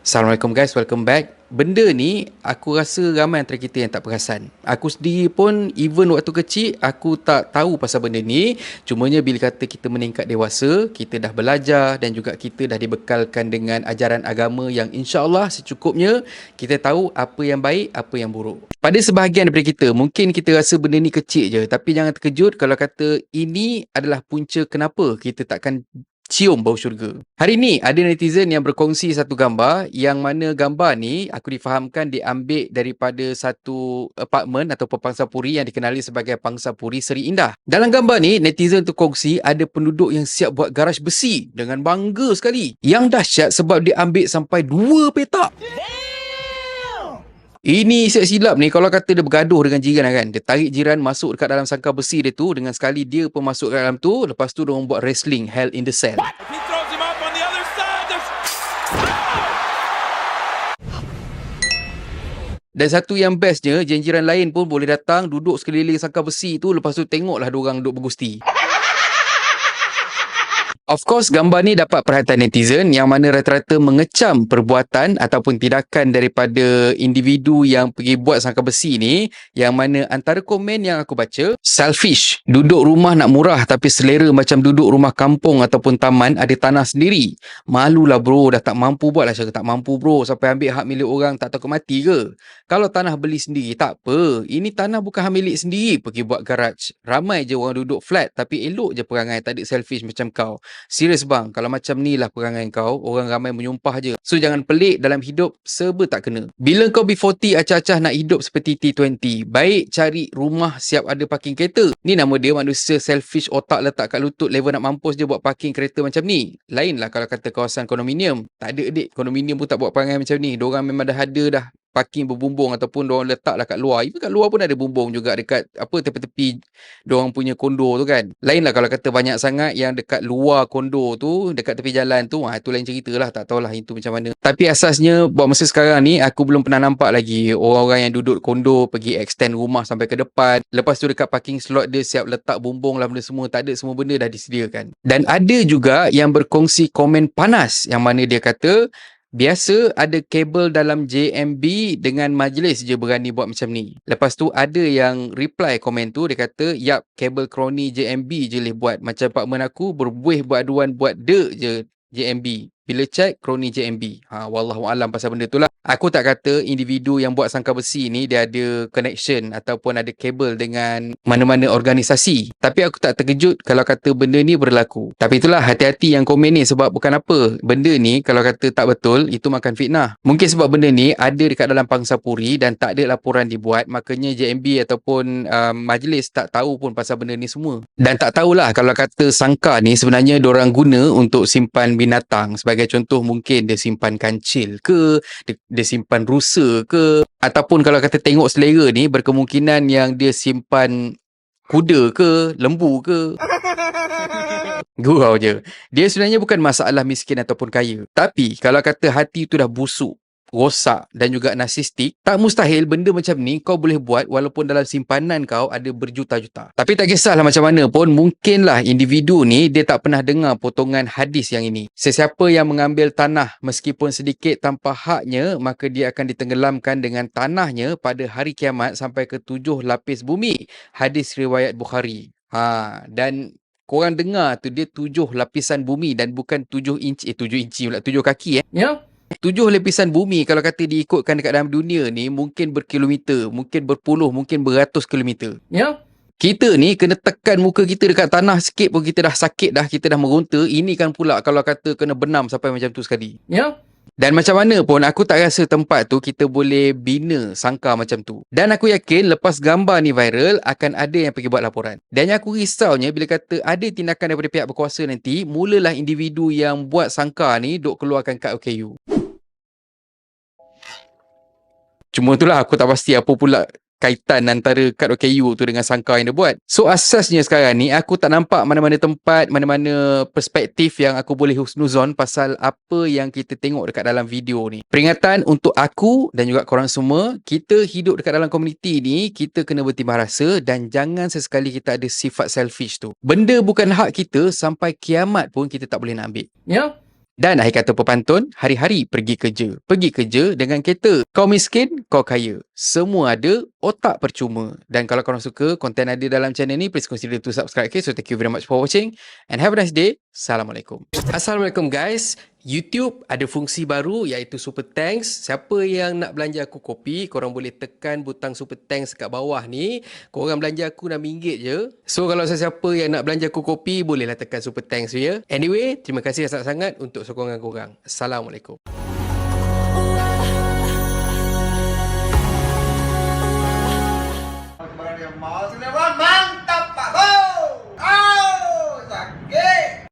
Assalamualaikum guys, welcome back. Benda ni aku rasa ramai antara kita yang tak perasan. Aku sendiri pun even waktu kecil aku tak tahu pasal benda ni. Cumanya bila kata kita meningkat dewasa, kita dah belajar dan juga kita dah dibekalkan dengan ajaran agama yang insya-Allah secukupnya kita tahu apa yang baik, apa yang buruk. Pada sebahagian daripada kita, mungkin kita rasa benda ni kecil je, tapi jangan terkejut kalau kata ini adalah punca kenapa kita takkan cium bau syurga. Hari ni ada netizen yang berkongsi satu gambar yang mana gambar ni aku difahamkan diambil daripada satu apartmen atau pangsapuri yang dikenali sebagai Pangsapuri Seri Indah. Dalam gambar ni netizen tu kongsi ada penduduk yang siap buat garaj besi dengan bangga sekali. Yang dahsyat sebab dia ambil sampai 2 petak. Ini silap-silap ni kalau kata dia bergaduh dengan jiran kan. Dia tarik jiran masuk dekat dalam sangkar besi dia tu dengan sekali dia pun masuk kat dalam tu. Lepas tu diorang buat wrestling Hell in the Cell. He throws him up on the other side. Dan satu yang bestnya, jiran lain pun boleh datang duduk sekeliling sangkar besi tu. Lepas tu tengoklah diorang duduk bergusti. Of course, gambar ni dapat perhatian netizen yang mana rata-rata mengecam perbuatan ataupun tindakan daripada individu yang pergi buat sangkar besi ni, yang mana antara komen yang aku baca, selfish, duduk rumah nak murah tapi selera macam duduk rumah kampung ataupun taman ada tanah sendiri. Malulah bro, dah tak mampu buat lah cakap tak mampu bro, sampai ambil hak milik orang tak takut mati ke? Kalau tanah beli sendiri tak apa, ini tanah bukan hak milik sendiri, pergi buat garaj. Ramai je orang duduk flat tapi elok je perangai, tak ada selfish macam kau. Serius bang, kalau macam ni lah perangai kau, orang ramai menyumpah je. So jangan pelik dalam hidup, serba tak kena. Bila kau B40 acah-acah nak hidup seperti T20, baik cari rumah siap ada parking kereta. Ni nama dia manusia selfish, otak letak kat lutut, level nak mampus je buat parking kereta macam ni. Lain lah kalau kata kawasan kondominium. Tak ada adik, kondominium pun tak buat perangai macam ni. Diorang memang dah ada dah parking berbumbung ataupun diorang letaklah kat luar. Even kat luar pun ada bumbung juga dekat apa tepi-tepi diorang punya kondo tu kan. Lain lah kalau kata banyak sangat yang dekat luar kondo tu, dekat tepi jalan tu, itu lain cerita lah, tak tahulah itu macam mana. Tapi asasnya buat masa sekarang ni aku belum pernah nampak lagi orang-orang yang duduk kondo pergi extend rumah sampai ke depan. Lepas tu dekat parking slot dia siap letak bumbung lah benda semua, tak ada, semua benda dah disediakan. Dan ada juga yang berkongsi komen panas yang mana dia kata biasa ada kabel dalam JMB dengan majlis je berani buat macam ni. Lepas tu ada yang reply komen tu, dia kata, yap, kabel kroni JMB je boleh buat. Macam apartmen aku berbuih buat aduan buat je JMB. Bila check, kroni JMB. Wallahualam pasal benda tu lah. Aku tak kata individu yang buat sangkar besi ni dia ada connection ataupun ada kabel dengan mana-mana organisasi. Tapi aku tak terkejut kalau kata benda ni berlaku. Tapi itulah, hati-hati yang komen ni sebab bukan apa. Benda ni kalau kata tak betul, itu makan fitnah. Mungkin sebab benda ni ada dekat dalam Pangsapuri dan tak ada laporan dibuat, makanya JMB ataupun majlis tak tahu pun pasal benda ni semua. Dan tak tahulah kalau kata sangkar ni sebenarnya diorang guna untuk simpan binatang. Sebagai contoh, mungkin dia simpan kancil ke, dia simpan rusa ke, ataupun kalau kata tengok selera ni, berkemungkinan yang dia simpan kuda ke, lembu ke. Gurau je. Dia sebenarnya bukan masalah miskin ataupun kaya. Tapi kalau kata hati tu dah busuk, rosak dan juga narsistik, tak mustahil benda macam ni kau boleh buat walaupun dalam simpanan kau ada berjuta-juta. Tapi tak kisahlah macam mana pun, mungkinlah individu ni dia tak pernah dengar potongan hadis yang ini. Sesiapa yang mengambil tanah meskipun sedikit tanpa haknya, maka dia akan ditenggelamkan dengan tanahnya pada hari kiamat sampai ke 7 lapis bumi. Hadis riwayat Bukhari. Dan korang dengar tu, dia 7 lapisan bumi dan bukan 7 inci. 7 inci pula, 7 kaki Yeah. 7 lapisan bumi kalau kata diikutkan dekat dalam dunia ni mungkin berkilometer, mungkin berpuluh, mungkin beratus kilometer. Yeah. Kita ni kena tekan muka kita dekat tanah sikit pun kita dah sakit dah, kita dah meronta. Ini kan pula kalau kata kena benam sampai macam tu sekali. Yeah. Dan macam mana pun aku tak rasa tempat tu kita boleh bina sangkar macam tu. Dan aku yakin lepas gambar ni viral akan ada yang pergi buat laporan. Dan yang aku risaunya bila kata ada tindakan daripada pihak berkuasa nanti, mulalah individu yang buat sangkar ni duk keluarkan kad OKU. Cuma itulah aku tak pasti apa pula kaitan antara kad OKU tu dengan sangkar yang dia buat. So asasnya sekarang ni aku tak nampak mana-mana tempat, mana-mana perspektif yang aku boleh husnuzon pasal apa yang kita tengok dekat dalam video ni. Peringatan untuk aku dan juga korang semua, kita hidup dekat dalam komuniti ni, kita kena bertimbang rasa dan jangan sesekali kita ada sifat selfish tu. Benda bukan hak kita, sampai kiamat pun kita tak boleh nak ambil. Yeah. Dan akhir kata pepantun, hari-hari pergi kerja. Pergi kerja dengan kereta. Kau miskin, kau kaya. Semua ada, otak percuma. Dan kalau korang suka konten ada dalam channel ni, please consider to subscribe. Okay? So thank you very much for watching. And have a nice day. Assalamualaikum. Assalamualaikum guys. YouTube ada fungsi baru iaitu Super Thanks. Siapa yang nak belanja aku kopi, korang boleh tekan butang Super Thanks kat bawah ni. Korang belanja aku RM6 je. So kalau sesiapa yang nak belanja aku kopi, bolehlah tekan Super Thanks ya. Anyway, terima kasih sangat-sangat untuk sokongan korang. Assalamualaikum.